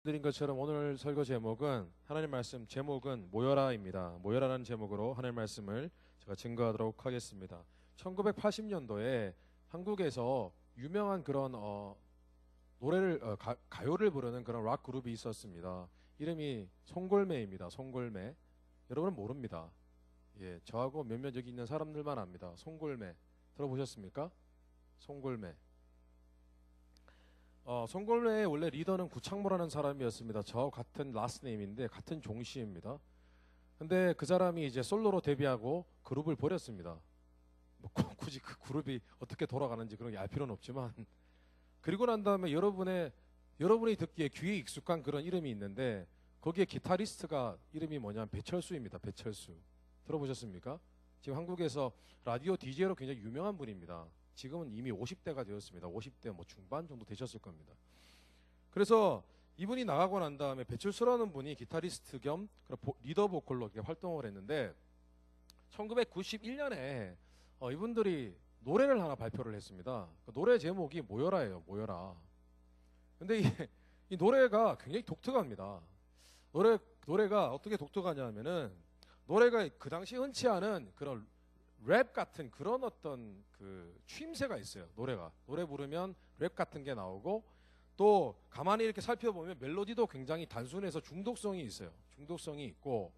드린 것처럼 오늘 설교 제목은 하나님 말씀 제목은 모여라입니다. 모여라라는 제목으로 하나님 말씀을 제가 증거하도록 하겠습니다. 1980년도에 한국에서 유명한 그런 노래를 가요를 부르는 그런 락 그룹이 있었습니다. 이름이 송골매입니다. 송골매. 여러분은 모릅니다. 예, 저하고 몇몇 여기 있는 사람들만 압니다. 송골매 들어보셨습니까? 송골매. 송골매의 원래 리더는 구창모라는 사람이었습니다. 저와 같은 라스트 네임인데 같은 종씨입니다. 근데 그 사람이 이제 솔로로 데뷔하고 그룹을 버렸습니다. 뭐 굳이 그 그룹이 어떻게 돌아가는지 그런 게 알 필요는 없지만 그리고 난 다음에 여러분이 듣기에 귀에 익숙한 그런 이름이 있는데 거기에 기타리스트가 이름이 뭐냐면 배철수입니다. 배철수. 들어보셨습니까? 지금 한국에서 라디오 DJ로 굉장히 유명한 분입니다. 지금은 이미 50대가 되었습니다. 50대 뭐 중반 정도 되셨을 겁니다. 그래서 이분이 나가고 난 다음에 배철수라는 분이 기타리스트 겸 리더 보컬로 활동을 했는데 1991년에 이분들이 노래를 하나 발표를 했습니다. 그 노래 제목이 모여라예요. 모여라. 근데 이 노래가 굉장히 독특합니다. 노래가 어떻게 독특하냐면은 노래가 그 당시 흔치 않은 그런 랩 같은 그런 어떤 그 추임새가 있어요. 노래 부르면 랩 같은 게 나오고 또 가만히 이렇게 살펴보면 멜로디도 굉장히 단순해서 중독성이 있어요. 중독성이 있고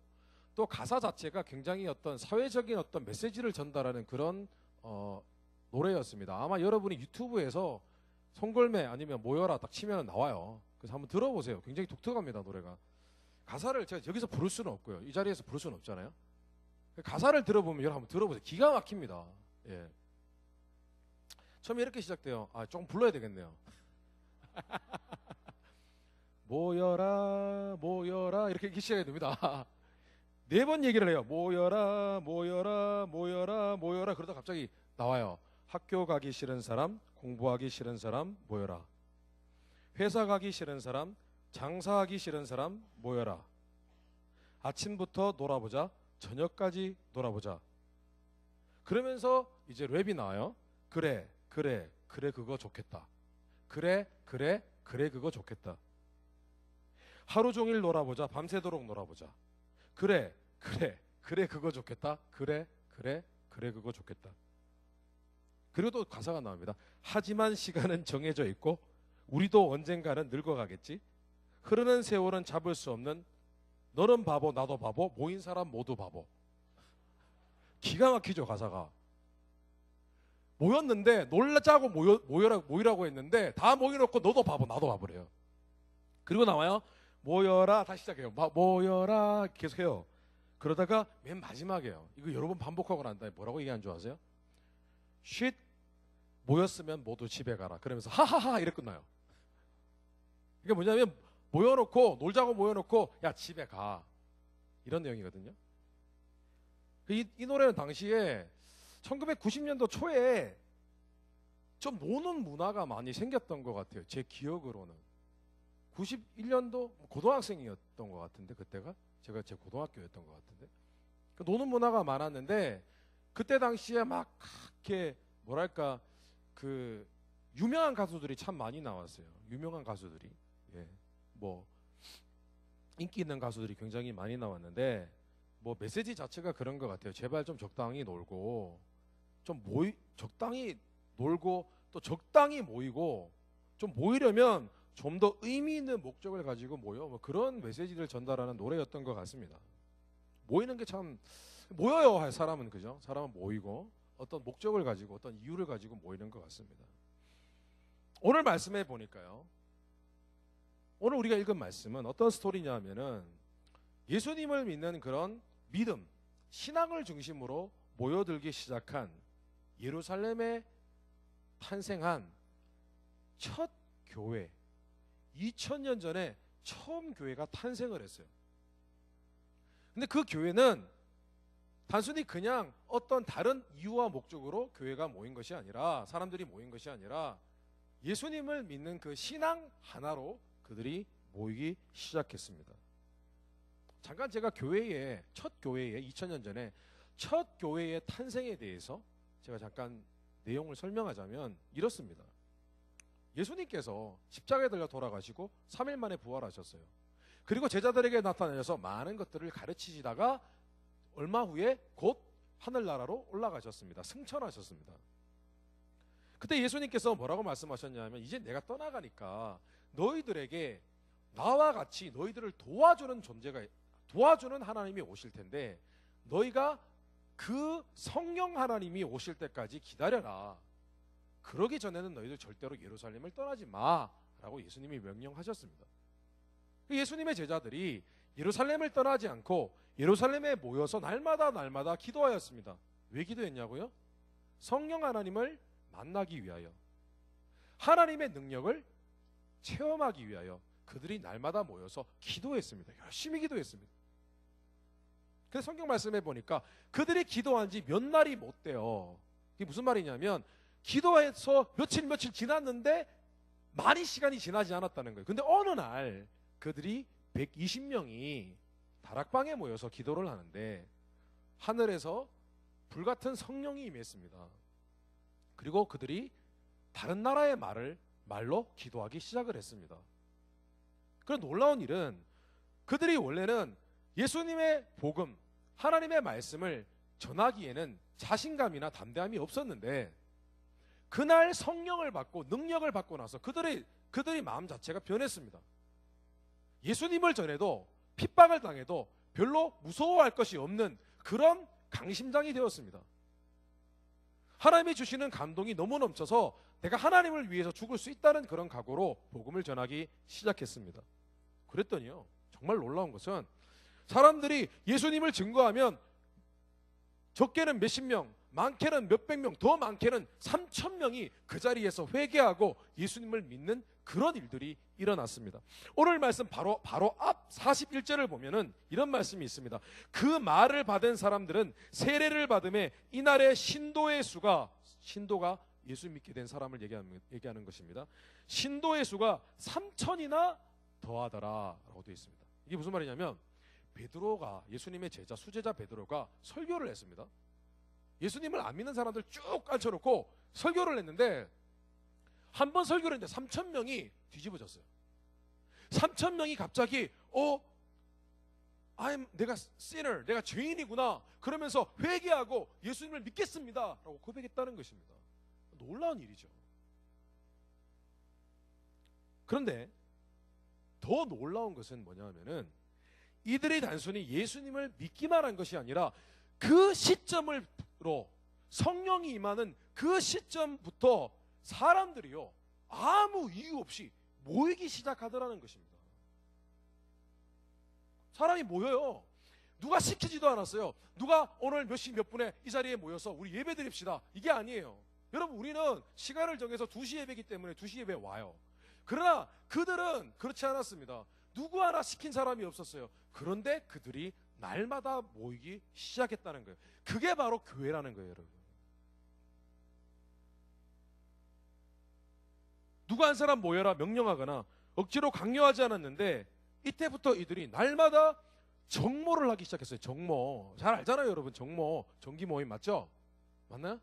또 가사 자체가 굉장히 어떤 사회적인 어떤 메시지를 전달하는 그런 노래였습니다. 아마 여러분이 유튜브에서 송골매 아니면 모여라 딱 치면 나와요. 그래서 한번 들어보세요. 굉장히 독특합니다. 노래가. 가사를 제가 여기서 부를 수는 없고요. 이 자리에서 부를 수는 없잖아요. 가사를 들어보면 여러분 한번 들어보세요. 기가 막힙니다. 예. 처음에 이렇게 시작돼요. 조금 불러야 되겠네요. 모여라 모여라 이렇게 시작해야 됩니다. 4번 얘기를 해요. 모여라 모여라 모여라 모여라 그러다 갑자기 나와요. 학교 가기 싫은 사람, 공부하기 싫은 사람 모여라. 회사 가기 싫은 사람, 장사하기 싫은 사람 모여라. 아침부터 놀아보자. 저녁까지 놀아보자. 그러면서 이제 랩이 나와요. 그래 그거 좋겠다. 그래 그거 좋겠다. 하루 종일 놀아보자. 밤새도록 놀아보자. 그래 그거 좋겠다. 그래 그거 좋겠다. 그리고 또 가사가 나옵니다. 하지만 시간은 정해져 있고 우리도 언젠가는 늙어가겠지. 흐르는 세월은 잡을 수 없는 너는 바보 나도 바보 모인 사람 모두 바보. 기가 막히죠. 가사가. 모였는데 놀자고 모이라고 했는데 다 모여놓고 너도 바보 나도 바보래요. 그리고 나와요. 모여라 다시 시작해요. 모여라 계속해요. 그러다가 맨 마지막이에요. 이거 여러 번 반복하고 난 다음에 뭐라고 얘기하는 줄 아세요? 쉿 모였으면 모두 집에 가라. 그러면서 하하하 이렇게 끝나요. 이게 뭐냐면 모여놓고 놀자고 모여놓고 야 집에 가 이런 내용이거든요. 이 노래는 당시에 1990년도 초에 좀 노는 문화가 많이 생겼던 것 같아요. 제 기억으로는 91년도 고등학생이었던 것 같은데 그때가 제가 제 고등학교였던 것 같은데 노는 문화가 많았는데 그때 당시에 막 이렇게 뭐랄까 그 유명한 가수들이 참 많이 나왔어요. 유명한 가수들이 뭐 인기 있는 가수들이 굉장히 많이 나왔는데 뭐 메시지 자체가 그런 것 같아요. 제발 좀 적당히 놀고 좀 적당히 놀고 또 적당히 모이고 좀 모이려면 좀 더 의미 있는 목적을 가지고 모여 뭐 그런 메시지를 전달하는 노래였던 것 같습니다. 모이는 게 참 모여요 할 사람은 그죠? 사람은 모이고 어떤 목적을 가지고 어떤 이유를 가지고 모이는 것 같습니다. 오늘 말씀해 보니까요. 오늘 우리가 읽은 말씀은 어떤 스토리냐면은 예수님을 믿는 그런 믿음, 신앙을 중심으로 모여들기 시작한 예루살렘에 탄생한 첫 교회, 2000년 전에 처음 교회가 탄생을 했어요. 근데 그 교회는 단순히 그냥 어떤 다른 이유와 목적으로 교회가 모인 것이 아니라 사람들이 모인 것이 아니라 예수님을 믿는 그 신앙 하나로 그들이 모이기 시작했습니다. 잠깐 제가 첫 교회의 2000년 전에 첫 교회의 탄생에 대해서 제가 잠깐 내용을 설명하자면 이렇습니다. 예수님께서 십자가에 달려 돌아가시고 3일 만에 부활하셨어요. 그리고 제자들에게 나타나셔서 많은 것들을 가르치시다가 얼마 후에 곧 하늘나라로 올라가셨습니다. 승천하셨습니다. 그때 예수님께서 뭐라고 말씀하셨냐면, 이제 내가 떠나가니까 너희들에게 나와 같이 너희들을 도와주는 하나님이 오실 텐데 너희가 그 성령 하나님이 오실 때까지 기다려라. 그러기 전에는 너희들 절대로 예루살렘을 떠나지 마라고 예수님이 명령하셨습니다. 예수님의 제자들이 예루살렘을 떠나지 않고 예루살렘에 모여서 날마다 기도하였습니다. 왜 기도했냐고요? 성령 하나님을 만나기 위하여, 하나님의 능력을 체험하기 위하여 그들이 날마다 모여서 기도했습니다. 열심히 기도했습니다. 그래서 성경 말씀에 보니까 그들이 기도한 지 몇 날이 못 돼요. 이게 무슨 말이냐면 기도해서 며칠 지났는데 많이 시간이 지나지 않았다는 거예요. 근데 어느 날 그들이 120명이 다락방에 모여서 기도를 하는데 하늘에서 불같은 성령이 임했습니다. 그리고 그들이 다른 나라의 말로 기도하기 시작을 했습니다. 그런 놀라운 일은 그들이 원래는 예수님의 복음, 하나님의 말씀을 전하기에는 자신감이나 담대함이 없었는데 그날 성령을 받고 능력을 받고 나서 그들의 마음 자체가 변했습니다. 예수님을 전해도 핍박을 당해도 별로 무서워할 것이 없는 그런 강심장이 되었습니다. 하나님이 주시는 감동이 너무 넘쳐서 내가 하나님을 위해서 죽을 수 있다는 그런 각오로 복음을 전하기 시작했습니다. 그랬더니요, 정말 놀라운 것은 사람들이 예수님을 증거하면 적게는 몇십 명, 많게는 몇백 명, 더 많게는 3,000명이 그 자리에서 회개하고 예수님을 믿는 그런 일들이 일어났습니다. 오늘 말씀 바로 앞 41절을 보면은 이런 말씀이 있습니다. 그 말을 받은 사람들은 세례를 받음에 이날의 신도가 예수 믿게 된 사람을 얘기하는 것입니다. 신도의 수가 3,000이나 더하더라 라고 되어 있습니다. 이게 무슨 말이냐면 베드로가, 예수님의 제자 수제자 베드로가 설교를 했습니다. 예수님을 안 믿는 사람들 쭉 앉혀놓고 설교를 했는데 한 번 설교를 했는데 3,000명이 뒤집어졌어요. 3,000명이 갑자기 내가 sinner, 내가 죄인이구나 그러면서 회개하고 예수님을 믿겠습니다 라고 고백했다는 것입니다. 놀라운 일이죠. 그런데 더 놀라운 것은 뭐냐면은 이들이 단순히 예수님을 믿기만 한 것이 아니라 그 시점으로 성령이 임하는 그 시점부터 사람들이요 아무 이유 없이 모이기 시작하더라는 것입니다. 사람이 모여요. 누가 시키지도 않았어요. 누가 오늘 몇 시 몇 분에 이 자리에 모여서 우리 예배 드립시다, 이게 아니에요. 여러분, 우리는 시간을 정해서 2시 예배이기 때문에 2시 예배에 와요. 그러나 그들은 그렇지 않았습니다. 누구 하나 시킨 사람이 없었어요. 그런데 그들이 날마다 모이기 시작했다는 거예요. 그게 바로 교회라는 거예요, 여러분. 누구 한 사람 모여라 명령하거나 억지로 강요하지 않았는데 이때부터 이들이 날마다 정모를 하기 시작했어요. 정모. 잘 알잖아요, 여러분. 정모. 정기 모임 맞죠? 맞나요?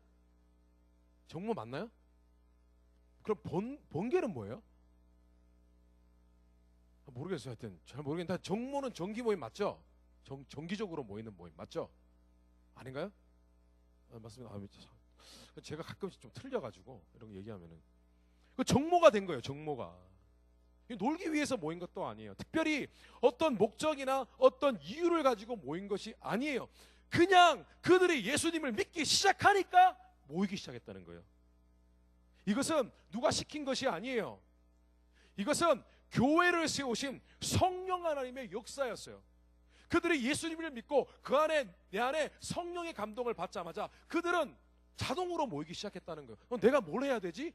정모 맞나요? 그럼 번개는 뭐예요? 모르겠어요. 하여튼 잘 모르겠는데 정모는 정기 모임 맞죠? 정기적으로 모이는 모임 맞죠? 아닌가요? 맞습니다. 제가 가끔씩 좀 틀려가지고 이런 거 얘기하면은 그 정모가 된 거예요. 정모가 놀기 위해서 모인 것도 아니에요. 특별히 어떤 목적이나 어떤 이유를 가지고 모인 것이 아니에요. 그냥 그들이 예수님을 믿기 시작하니까 모이기 시작했다는 거예요. 이것은 누가 시킨 것이 아니에요. 이것은 교회를 세우신 성령 하나님의 역사였어요. 그들이 예수님을 믿고 내 안에 성령의 감동을 받자마자 그들은 자동으로 모이기 시작했다는 거예요. 그럼 내가 뭘 해야 되지?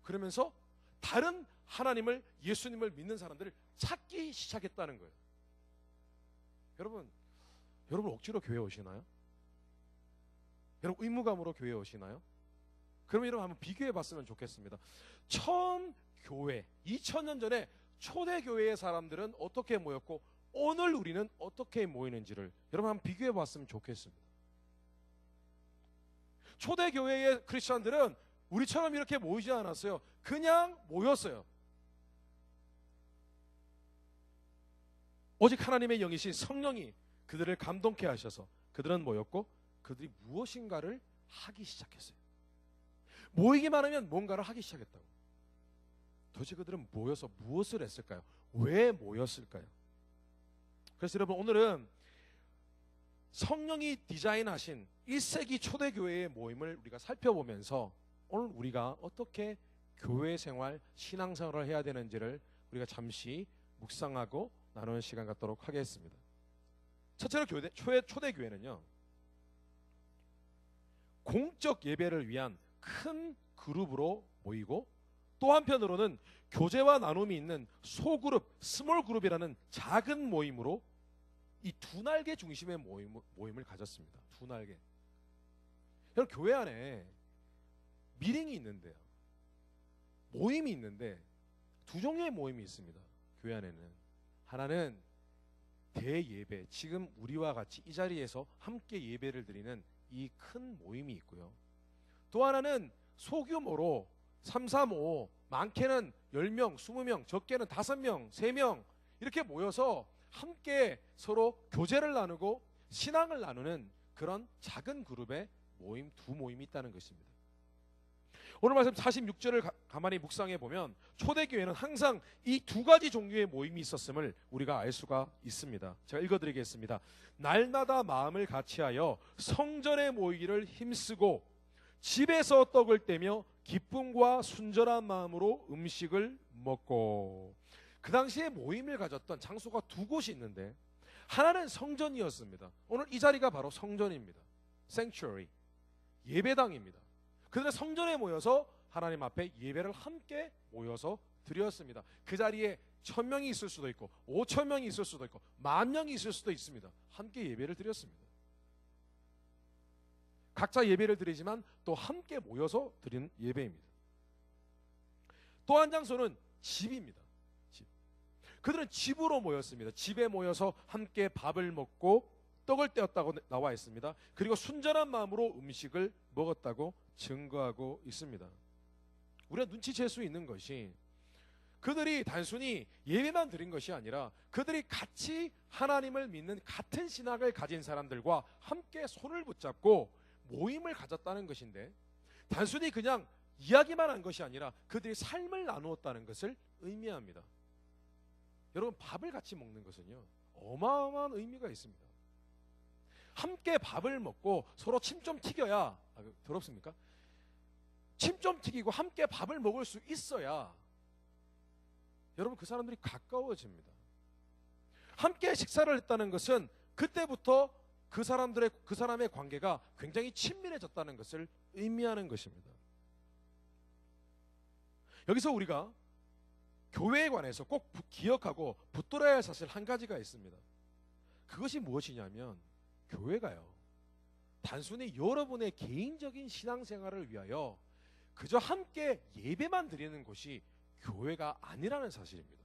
그러면서 다른 하나님을, 예수님을 믿는 사람들을 찾기 시작했다는 거예요. 여러분 억지로 교회 오시나요? 여러분 의무감으로 교회 오시나요? 그럼 여러분 한번 비교해 봤으면 좋겠습니다. 처음 교회, 2000년 전에 초대교회의 사람들은 어떻게 모였고 오늘 우리는 어떻게 모이는지를 여러분 한번 비교해 봤으면 좋겠습니다. 초대교회의 크리스천들은 우리처럼 이렇게 모이지 않았어요. 그냥 모였어요. 오직 하나님의 영이신 성령이 그들을 감동케 하셔서 그들은 모였고 그들이 무엇인가를 하기 시작했어요. 모이기만 하면 뭔가를 하기 시작했다고. 도대체 그들은 모여서 무엇을 했을까요? 왜 모였을까요? 그래서 여러분, 오늘은 성령이 디자인하신 1세기 초대교회의 모임을 우리가 살펴보면서 오늘 우리가 어떻게 교회 생활, 신앙생활을 해야 되는지를 우리가 잠시 묵상하고 나누는 시간 갖도록 하겠습니다. 첫째로 초대교회는요, 공적 예배를 위한 큰 그룹으로 모이고, 또 한편으로는 교제와 나눔이 있는 소그룹, 스몰 그룹이라는 작은 모임으로 이 두 날개 중심의 모임을 가졌습니다. 두 날개. 여러분, 교회 안에 미팅이 있는데요, 모임이 있는데 두 종류의 모임이 있습니다. 교회 안에는 하나는 대예배, 지금 우리와 같이 이 자리에서 함께 예배를 드리는 이 큰 모임이 있고요, 또 하나는 소규모로 3, 3, 5, 많게는 10명, 20명, 적게는 5명, 3명 이렇게 모여서 함께 서로 교제를 나누고 신앙을 나누는 그런 작은 그룹의 모임, 두 모임이 있다는 것입니다. 오늘 말씀 46절을 가만히 묵상해 보면 초대교회는 항상 이 두 가지 종류의 모임이 있었음을 우리가 알 수가 있습니다. 제가 읽어드리겠습니다. 날마다 마음을 같이하여 성전에 모이기를 힘쓰고 집에서 떡을 떼며 기쁨과 순전한 마음으로 음식을 먹고. 그 당시에 모임을 가졌던 장소가 두 곳이 있는데 하나는 성전이었습니다. 오늘 이 자리가 바로 성전입니다. Sanctuary, 예배당입니다. 그들은 성전에 모여서 하나님 앞에 예배를 함께 모여서 드렸습니다. 그 자리에 1000명이 있을 수도 있고 5000명이 있을 수도 있고 10,000명이 있을 수도 있습니다. 함께 예배를 드렸습니다. 각자 예배를 드리지만 또 함께 모여서 드리는 예배입니다. 또 한 장소는 집입니다. 집. 그들은 집으로 모였습니다. 집에 모여서 함께 밥을 먹고 떡을 떼었다고 나와 있습니다. 그리고 순전한 마음으로 음식을 먹었다고 증거하고 있습니다. 우리가 눈치챌 수 있는 것이 그들이 단순히 예배만 드린 것이 아니라 그들이 같이 하나님을 믿는 같은 신학을 가진 사람들과 함께 손을 붙잡고 모임을 가졌다는 것인데, 단순히 그냥 이야기만 한 것이 아니라 그들이 삶을 나누었다는 것을 의미합니다. 여러분, 밥을 같이 먹는 것은요, 어마어마한 의미가 있습니다. 함께 밥을 먹고 서로 침 좀 튀겨야, 더럽습니까? 침 좀 튀기고 함께 밥을 먹을 수 있어야 여러분, 그 사람들이 가까워집니다. 함께 식사를 했다는 것은 그때부터 그 사람의 관계가 굉장히 친밀해졌다는 것을 의미하는 것입니다. 여기서 우리가 교회에 관해서 꼭 기억하고 붙들어야 할 사실 한 가지가 있습니다. 그것이 무엇이냐면, 교회가요, 단순히 여러분의 개인적인 신앙생활을 위하여 그저 함께 예배만 드리는 곳이 교회가 아니라는 사실입니다.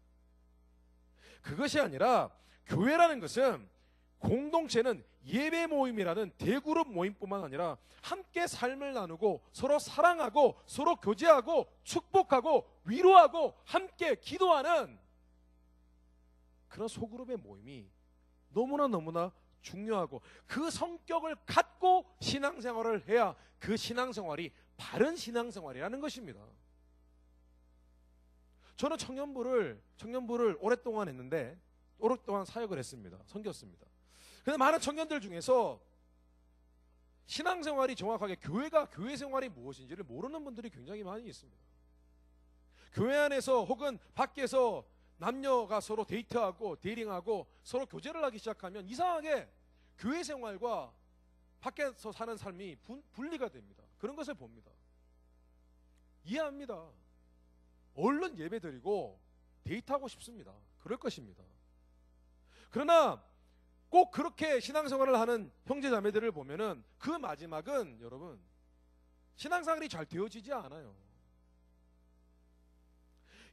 그것이 아니라 교회라는 것은, 공동체는 예배 모임이라는 대그룹 모임뿐만 아니라 함께 삶을 나누고 서로 사랑하고 서로 교제하고 축복하고 위로하고 함께 기도하는 그런 소그룹의 모임이 너무나 중요하고, 그 성격을 갖고 신앙생활을 해야 그 신앙생활이 바른 신앙생활이라는 것입니다. 저는 청년부를 오랫동안 했는데, 오랫동안 사역을 했습니다. 섬겼습니다. 그런데 많은 청년들 중에서 신앙생활이 정확하게 교회 생활이 무엇인지를 모르는 분들이 굉장히 많이 있습니다. 교회 안에서 혹은 밖에서 남녀가 서로 데이트하고 데이링하고 서로 교제를 하기 시작하면 이상하게 교회 생활과 밖에서 사는 삶이 분리가 됩니다. 그런 것을 봅니다. 이해합니다. 얼른 예배드리고 데이트하고 싶습니다. 그럴 것입니다. 그러나 꼭 그렇게 신앙생활을 하는 형제자매들을 보면은 그 마지막은 여러분, 신앙생활이 잘 되어지지 않아요.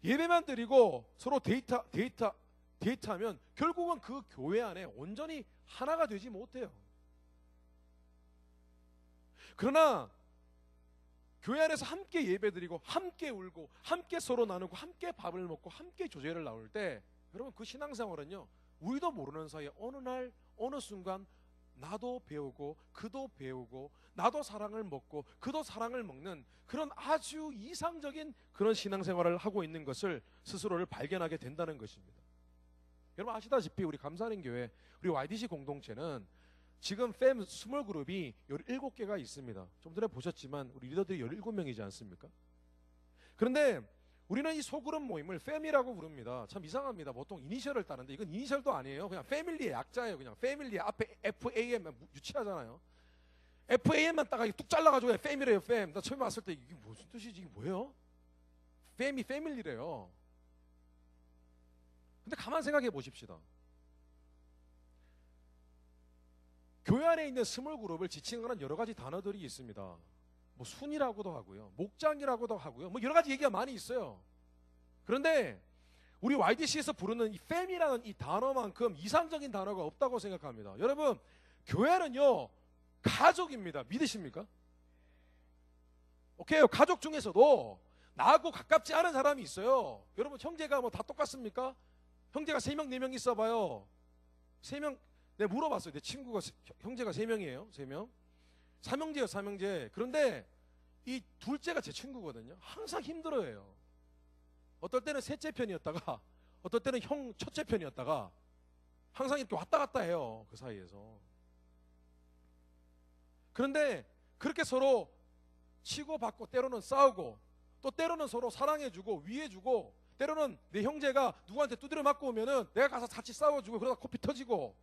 예배만 드리고 서로 데이트하면 결국은 그 교회 안에 온전히 하나가 되지 못해요. 그러나 교회 안에서 함께 예배드리고 함께 울고 함께 서로 나누고 함께 밥을 먹고 함께 교제를 나눌 때 여러분 그 신앙생활은요 우리도 모르는 사이에 어느 날 어느 순간 나도 배우고 그도 배우고 나도 사랑을 먹고 그도 사랑을 먹는 그런 아주 이상적인 그런 신앙생활을 하고 있는 것을 스스로를 발견하게 된다는 것입니다. 여러분 아시다시피 우리 감사하는 교회 우리 YDC 공동체는 지금 팸 스몰 그룹이 17개가 있습니다. 좀 전에 보셨지만 우리 리더들이 17명이지 않습니까? 그런데 우리는 이 소그룹 모임을 팸이라고 부릅니다. 참 이상합니다. 보통 이니셜을 따는데 이건 이니셜도 아니에요. 그냥 패밀리의 약자예요. 그냥 패밀리의 앞에 FAM 유치하잖아요. FAM만 따가 뚝 잘라가지고 팸이래요. 팸. 나 처음에 왔을 때 이게 무슨 뜻이지? 이게 뭐예요? 팸이 패밀리래요. 근데 가만 생각해 보십시다. 교회 안에 있는 스몰 그룹을 지칭하는 여러 가지 단어들이 있습니다. 뭐 순이라고도 하고요, 목장이라고도 하고요, 뭐 여러 가지 얘기가 많이 있어요. 그런데 우리 YDC에서 부르는 이 팸이라는 이 단어만큼 이상적인 단어가 없다고 생각합니다. 여러분, 교회는요 가족입니다. 믿으십니까? 오케이, 가족 중에서도 나하고 가깝지 않은 사람이 있어요. 여러분, 형제가 뭐 다 똑같습니까? 형제가 3명, 4명 있어봐요. 3명, 내가 물어봤어요. 내 친구가 형제가 3명이에요. 3명. 삼형제예요, 삼형제. 그런데 이 둘째가 제 친구거든요. 항상 힘들어해요. 어떨 때는 셋째 편이었다가 어떨 때는 형 첫째 편이었다가 항상 이렇게 왔다 갔다 해요. 그 사이에서. 그런데 그렇게 서로 치고받고 때로는 싸우고 또 때로는 서로 사랑해주고 위해주고 때로는 내 형제가 누구한테 두드려 맞고 오면은 내가 가서 같이 싸워주고 그러다 코피 터지고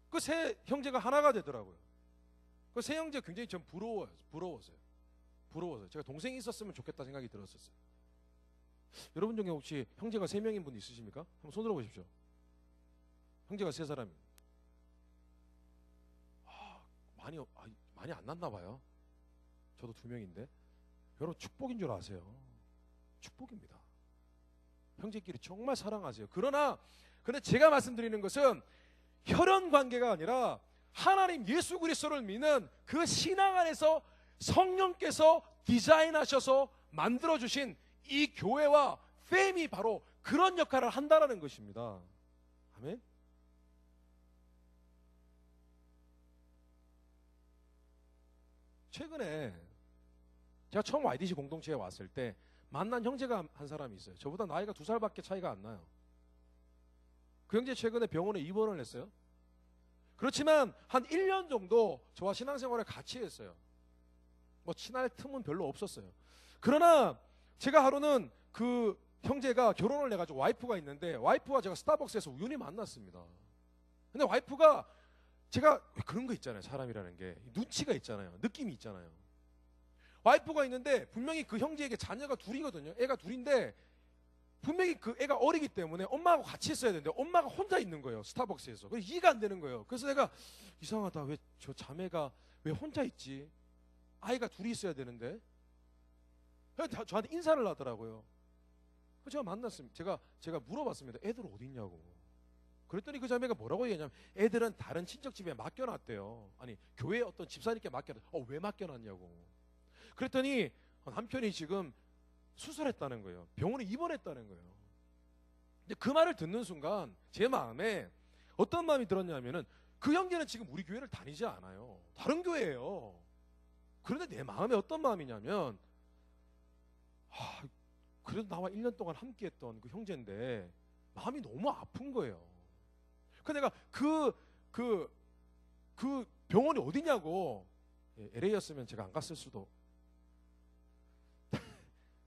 그 세 형제가 하나가 되더라고요. 그 세 형제 굉장히 전 부러웠어요. 제가 동생이 있었으면 좋겠다 생각이 들었었어요. 여러분 중에 혹시 형제가 3명인 분 있으십니까? 한번 손 들어보십시오. 형제가 3사람이. 많이 안 났나 봐요. 저도 2명인데. 여러분 축복인 줄 아세요. 축복입니다. 형제끼리 정말 사랑하세요. 근데 제가 말씀드리는 것은 혈연 관계가 아니라 하나님 예수 그리스도를 믿는 그 신앙 안에서 성령께서 디자인하셔서 만들어주신 이 교회와 팸이 바로 그런 역할을 한다는 것입니다. 아멘. 최근에 제가 처음 YDC 공동체에 왔을 때 만난 형제가 한 사람이 있어요. 저보다 나이가 2살밖에 차이가 안 나요. 그 형제 최근에 병원에 입원을 했어요. 그렇지만 한 1년 정도 저와 신앙생활을 같이 했어요. 뭐 친할 틈은 별로 없었어요. 그러나 제가 하루는 그 형제가 결혼을 해가지고 와이프가 있는데 와이프와 제가 스타벅스에서 우연히 만났습니다. 근데 와이프가 제가 그런 거 있잖아요. 사람이라는 게 눈치가 있잖아요. 느낌이 있잖아요. 와이프가 있는데 분명히 그 형제에게 자녀가 둘이거든요. 애가 둘인데 분명히 그 애가 어리기 때문에 엄마하고 같이 있어야 되는데 엄마가 혼자 있는 거예요. 스타벅스에서. 그래서 이해가 안 되는 거예요. 그래서 내가 이상하다. 왜 저 자매가 왜 혼자 있지? 아이가 둘이 있어야 되는데. 그래서 저한테 인사를 하더라고요. 그래서 제가 만났습니다. 제가 물어봤습니다. 애들 어디 있냐고. 그랬더니 그 자매가 뭐라고 얘기하냐면 애들은 다른 친척 집에 맡겨놨대요. 아니 교회 어떤 집사님께 맡겨놨. 왜 맡겨놨냐고. 그랬더니 남편이 지금 수술했다는 거예요. 병원에 입원했다는 거예요. 근데 그 말을 듣는 순간 제 마음에 어떤 마음이 들었냐면은 그 형제는 지금 우리 교회를 다니지 않아요. 다른 교회예요. 그런데 내 마음에 어떤 마음이냐면 그래도 나와 1년 동안 함께했던 그 형제인데 마음이 너무 아픈 거예요. 그래서 내가 그 병원이 어디냐고. LA였으면 제가 안 갔을 수도.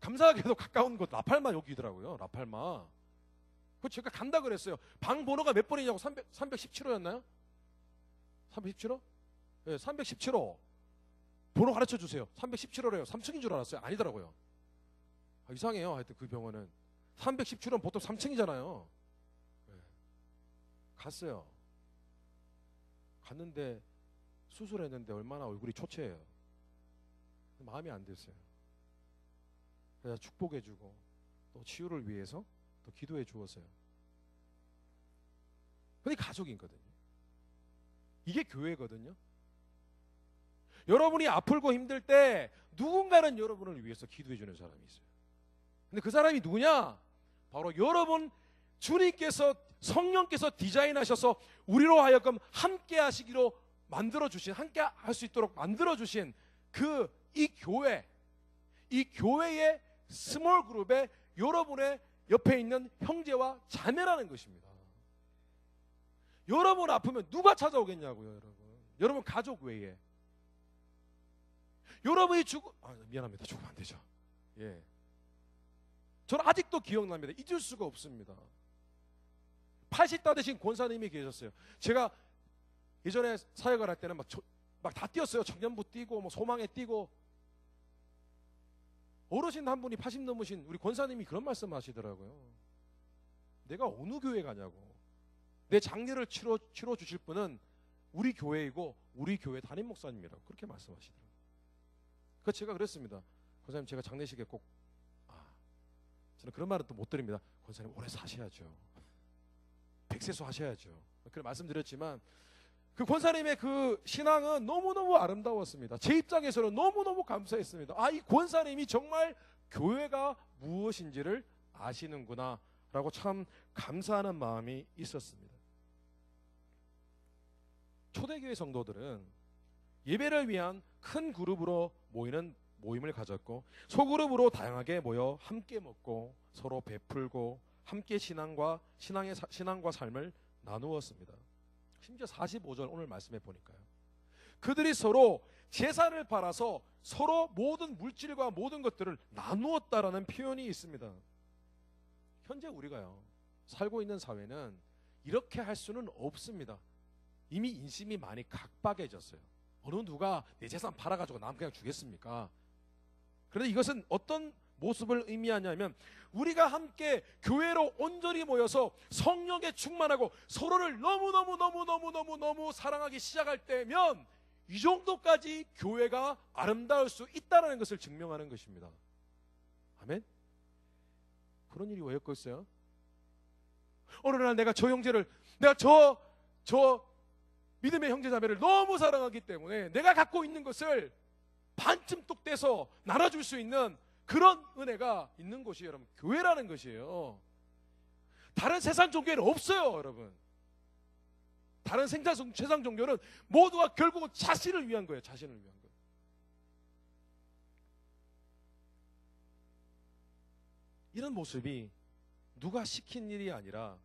감사하게도 가까운 곳 라팔마 여기더라고요. 라팔마. 그 제가 간다 그랬어요. 방 번호가 몇 번이냐고. 317호였나요? 317호? 네, 317호. 번호 가르쳐 주세요. 317호래요. 3층인 줄 알았어요. 아니더라고요. 이상해요. 하여튼 그 병원은 317호는 보통 3층이잖아요. 네. 갔어요. 갔는데 수술했는데 얼마나 얼굴이 초췌해요. 마음이 안 됐어요. 그래서 축복해주고 또 치유를 위해서 또 기도해 주었어요. 근데 가족이거든요. 이게 교회거든요. 여러분이 아프고 힘들 때 누군가는 여러분을 위해서 기도해 주는 사람이 있어요. 근데 그 사람이 누구냐? 바로 여러분, 주님께서, 성령께서 디자인하셔서 우리로 하여금 함께 하시기로 만들어 주신, 함께 할 수 있도록 만들어 주신 이 교회의 스몰 그룹에 여러분의 옆에 있는 형제와 자매라는 것입니다. 여러분 아프면 누가 찾아오겠냐고요, 여러분. 여러분 가족 외에. 여러분이 미안합니다. 죽으면 안 되죠. 예. 저는 아직도 기억납니다. 잊을 수가 없습니다. 80다 되신 권사님이 계셨어요. 제가 예전에 사역을 할 때는 막 다 뛰었어요. 청년부 뛰고, 뭐 소망에 뛰고. 어르신 한 분이 80 넘으신 우리 권사님이 그런 말씀 하시더라고요. 내가 어느 교회 가냐고. 내 장례를 치러 주실 분은 우리 교회이고 우리 교회 담임 목사님이라고 그렇게 말씀하시더라고요. 그래서 제가 그랬습니다. 권사님, 제가 장례식에 꼭 저는 그런 말은 또 못 드립니다. 권사님 오래 사셔야죠. 백세수 하셔야죠. 그렇게 말씀드렸지만 그 권사님의 그 신앙은 너무너무 아름다웠습니다. 제 입장에서는 너무너무 감사했습니다. 이 권사님이 정말 교회가 무엇인지를 아시는구나 라고 참 감사하는 마음이 있었습니다. 초대교회 성도들은 예배를 위한 큰 그룹으로 모이는 모임을 가졌고, 소그룹으로 다양하게 모여 함께 먹고 서로 베풀고 함께 신앙과 삶을 나누었습니다. 심지어 45절 오늘 말씀해 보니까요, 그들이 서로 재산을 팔아서 서로 모든 물질과 모든 것들을 나누었다라는 표현이 있습니다. 현재 우리가요 살고 있는 사회는 이렇게 할 수는 없습니다. 이미 인심이 많이 각박해졌어요. 어느 누가 내 재산 팔아가지고 남 그냥 주겠습니까? 그런데 이것은 어떤 모습을 의미하냐면, 우리가 함께 교회로 온전히 모여서 성령에 충만하고 서로를 너무 사랑하기 시작할 때면 이 정도까지 교회가 아름다울 수 있다는 것을 증명하는 것입니다. 아멘? 그런 일이 왜 였겠어요? 어느 날 내가 저 형제를, 내가 저 믿음의 형제자매를 너무 사랑하기 때문에 내가 갖고 있는 것을 반쯤 뚝 떼서 나눠줄 수 있는 그런 은혜가 있는 곳이 여러분 교회라는 것이에요. 다른 세상 종교에는 없어요, 여러분. 다른 세상 종교는 모두가 결국은 자신을 위한 거예요. 자신을 위한 거예요. 이런 모습이 누가 시킨 일이 아니라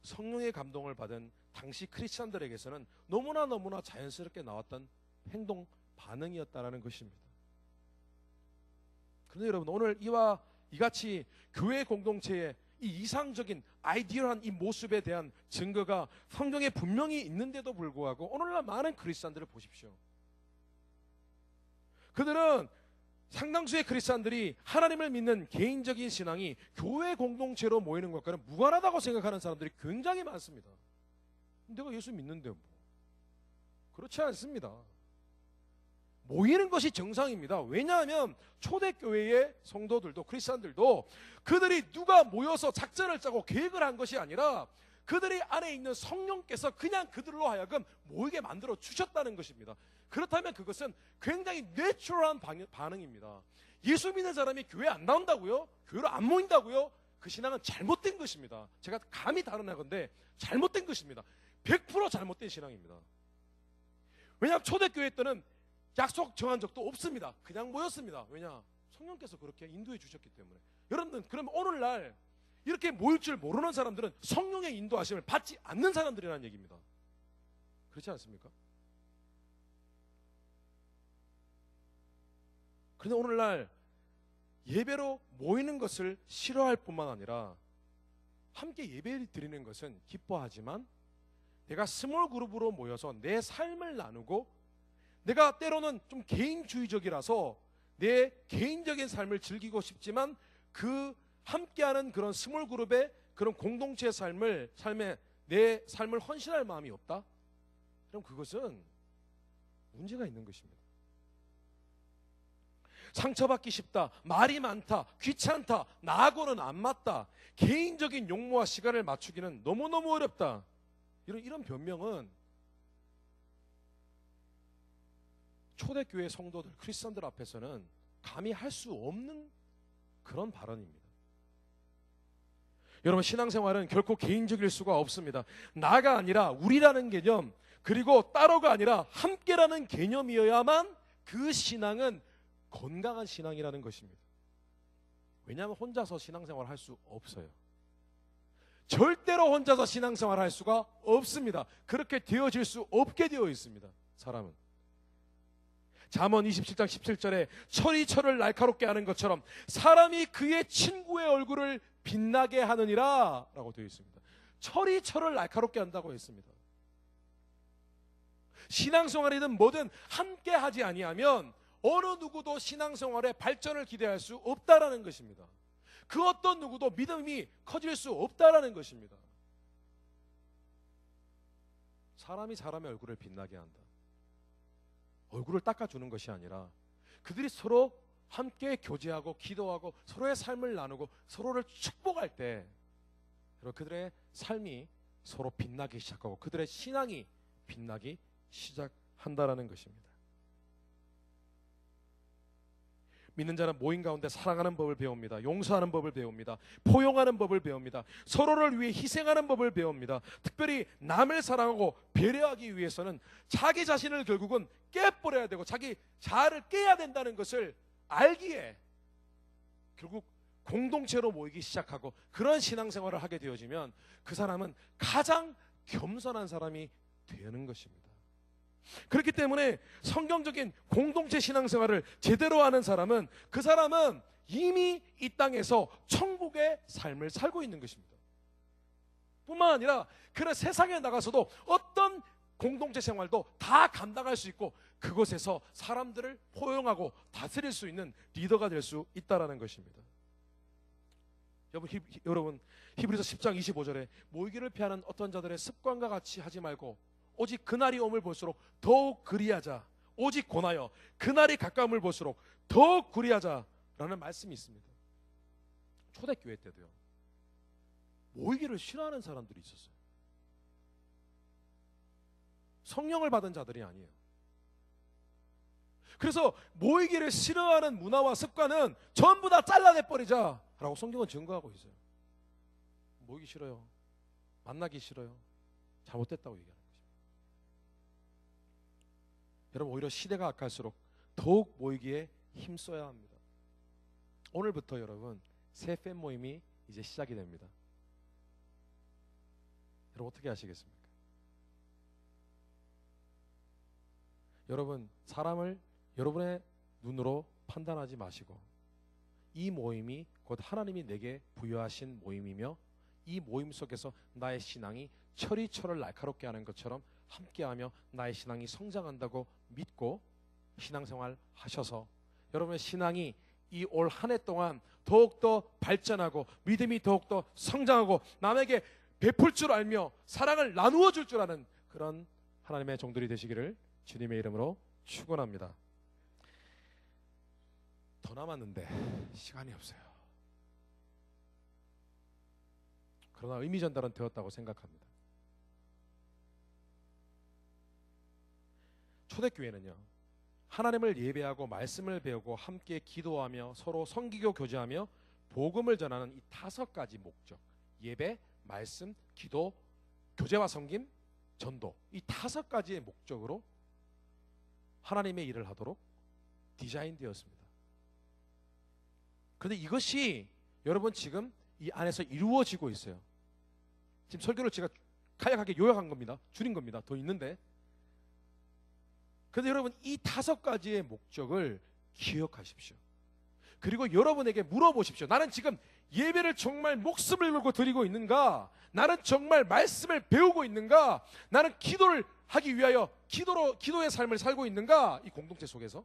성령의 감동을 받은 당시 크리스찬들에게서는 너무나 자연스럽게 나왔던 행동 반응이었다라는 것입니다. 그런데 여러분, 오늘 이같이 교회 공동체의 이 이상적인 아이디어한 이 모습에 대한 증거가 성경에 분명히 있는데도 불구하고 오늘날 많은 크리스찬들을 보십시오. 그들은, 상당수의 크리스찬들이 하나님을 믿는 개인적인 신앙이 교회 공동체로 모이는 것과는 무관하다고 생각하는 사람들이 굉장히 많습니다. 내가 예수 믿는데 뭐. 그렇지 않습니다. 모이는 것이 정상입니다. 왜냐하면 초대교회의 성도들도, 크리스찬들도 그들이 누가 모여서 작전을 짜고 계획을 한 것이 아니라 그들이 안에 있는 성령께서 그냥 그들로 하여금 모이게 만들어 주셨다는 것입니다. 그렇다면 그것은 굉장히 내추럴한 반응입니다. 예수 믿는 사람이 교회 안 나온다고요? 교회로 안 모인다고요? 그 신앙은 잘못된 것입니다. 제가 감히 다루는 건데 잘못된 것입니다. 100% 잘못된 신앙입니다. 왜냐하면 초대교회 때는 약속 정한 적도 없습니다. 그냥 모였습니다. 왜냐? 성령께서 그렇게 인도해 주셨기 때문에. 여러분, 그러면 오늘날 이렇게 모일 줄 모르는 사람들은 성령의 인도하심을 받지 않는 사람들이라는 얘기입니다. 그렇지 않습니까? 그런데 오늘날 예배로 모이는 것을 싫어할 뿐만 아니라 함께 예배를 드리는 것은 기뻐하지만 내가 스몰 그룹으로 모여서 내 삶을 나누고, 내가 때로는 좀 개인주의적이라서 내 개인적인 삶을 즐기고 싶지만 그 함께하는 그런 스몰 그룹의 그런 공동체의 삶에 내 삶을 헌신할 마음이 없다? 그럼 그것은 문제가 있는 것입니다. 상처받기 쉽다, 말이 많다, 귀찮다, 나하고는 안 맞다, 개인적인 용무와 시간을 맞추기는 너무너무 어렵다, 이런 변명은 초대교회 성도들, 크리스천들 앞에서는 감히 할 수 없는 그런 발언입니다. 여러분, 신앙생활은 결코 개인적일 수가 없습니다. 나가 아니라 우리라는 개념, 그리고 따로가 아니라 함께라는 개념이어야만 그 신앙은 건강한 신앙이라는 것입니다. 왜냐하면 혼자서 신앙생활을 할 수 없어요. 절대로 혼자서 신앙생활을 할 수가 없습니다. 그렇게 되어질 수 없게 되어 있습니다. 사람은. 잠언 27장 17절에 철이 철을 날카롭게 하는 것처럼 사람이 그의 친구의 얼굴을 빛나게 하느니라 라고 되어 있습니다. 철이 철을 날카롭게 한다고 했습니다. 신앙생활이든 뭐든 함께 하지 아니하면 어느 누구도 신앙생활의 발전을 기대할 수 없다라는 것입니다. 그 어떤 누구도 믿음이 커질 수 없다라는 것입니다. 사람이 사람의 얼굴을 빛나게 한다. 얼굴을 닦아주는 것이 아니라 그들이 서로 함께 교제하고 기도하고 서로의 삶을 나누고 서로를 축복할 때 그들의 삶이 서로 빛나기 시작하고 그들의 신앙이 빛나기 시작한다라는 것입니다. 믿는 자는 모임 가운데 사랑하는 법을 배웁니다. 용서하는 법을 배웁니다. 포용하는 법을 배웁니다. 서로를 위해 희생하는 법을 배웁니다. 특별히 남을 사랑하고 배려하기 위해서는 자기 자신을 결국은 깨버려야 되고 자기 자아를 깨야 된다는 것을 알기에 결국 공동체로 모이기 시작하고 그런 신앙생활을 하게 되어지면 그 사람은 가장 겸손한 사람이 되는 것입니다. 그렇기 때문에 성경적인 공동체 신앙생활을 제대로 하는 사람은 그 사람은 이미 이 땅에서 천국의 삶을 살고 있는 것입니다. 뿐만 아니라 그런 세상에 나가서도 어떤 공동체 생활도 다 감당할 수 있고 그곳에서 사람들을 포용하고 다스릴 수 있는 리더가 될 수 있다는 것입니다. 여러분 히브리서 10장 25절에 모이기를 피하는 어떤 자들의 습관과 같이 하지 말고 오직 그날이 오물 볼수록 더욱 그리하자. 오직 권하여 그날이 가까움을 볼수록 더욱 그리하자라는 말씀이 있습니다. 초대교회 때도요. 모이기를 싫어하는 사람들이 있었어요. 성령을 받은 자들이 아니에요. 그래서 모이기를 싫어하는 문화와 습관은 전부 다 잘라내버리자라고 성경은 증거하고 있어요. 모이기 싫어요. 만나기 싫어요. 잘못됐다고 얘기하는 거죠. 여러분, 오히려 시대가 악할수록 더욱 모이기에 힘써야 합니다. 오늘부터 여러분 새 팬 모임이 이제 시작이 됩니다. 여러분 어떻게 하시겠습니까? 여러분 사람을 여러분의 눈으로 판단하지 마시고 이 모임이 곧 하나님이 내게 부여하신 모임이며 이 모임 속에서 나의 신앙이 철이 철을 날카롭게 하는 것처럼 함께하며 나의 신앙이 성장한다고 믿고 신앙생활 하셔서 여러분의 신앙이 이 올 한 해 동안 더욱더 발전하고 믿음이 더욱더 성장하고 남에게 베풀 줄 알며 사랑을 나누어 줄 줄 아는 그런 하나님의 종들이 되시기를 주님의 이름으로 축원합니다. 더 남았는데 시간이 없어요. 그러나 의미 전달은 되었다고 생각합니다. 초대교회는요, 하나님을 예배하고 말씀을 배우고 함께 기도하며 서로 성기교 교제하며 복음을 전하는 이 5가지 목적, 예배, 말씀, 기도, 교제와 섬김, 전도, 이 5가지의 목적으로 하나님의 일을 하도록 디자인되었습니다. 그런데 이것이 여러분 지금 이 안에서 이루어지고 있어요. 지금 설교를 제가 간략하게 요약한 겁니다. 줄인 겁니다. 더 있는데. 그런데 여러분 이 5가지의 목적을 기억하십시오. 그리고 여러분에게 물어보십시오. 나는 지금 예배를 정말 목숨을 걸고 드리고 있는가? 나는 정말 말씀을 배우고 있는가? 나는 기도를 하기 위하여 기도의 삶을 살고 있는가? 이 공동체 속에서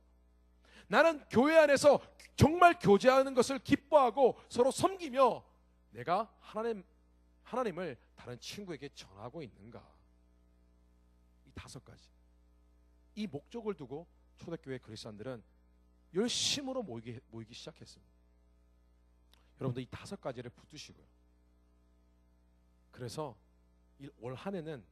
나는 교회 안에서 정말 교제하는 것을 기뻐하고 서로 섬기며 내가 하나님을 다른 친구에게 전하고 있는가? 이 5가지. 이 목적을 두고 초대교회 그리스도인들은 열심으로 모이기 시작했습니다. 여러분들 이 5가지를 붙드시고요. 그래서 올 한 해는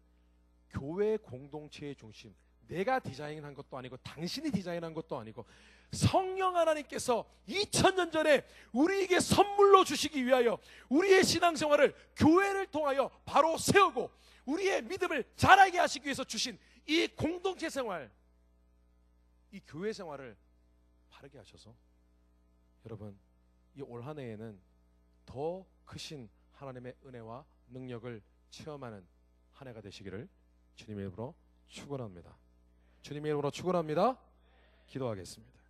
교회 공동체의 중심, 내가 디자인한 것도 아니고 당신이 디자인한 것도 아니고 성령 하나님께서 2000년 전에 우리에게 선물로 주시기 위하여 우리의 신앙생활을 교회를 통하여 바로 세우고 우리의 믿음을 자라게 하시기 위해서 주신 이 공동체 생활, 이 교회 생활을 바르게 하셔서 여러분 이 올 한 해에는 더 크신 하나님의 은혜와 능력을 체험하는 한 해가 되시기를 주님의 이름으로 축원합니다. 주님의 이름으로 축원합니다. 기도하겠습니다.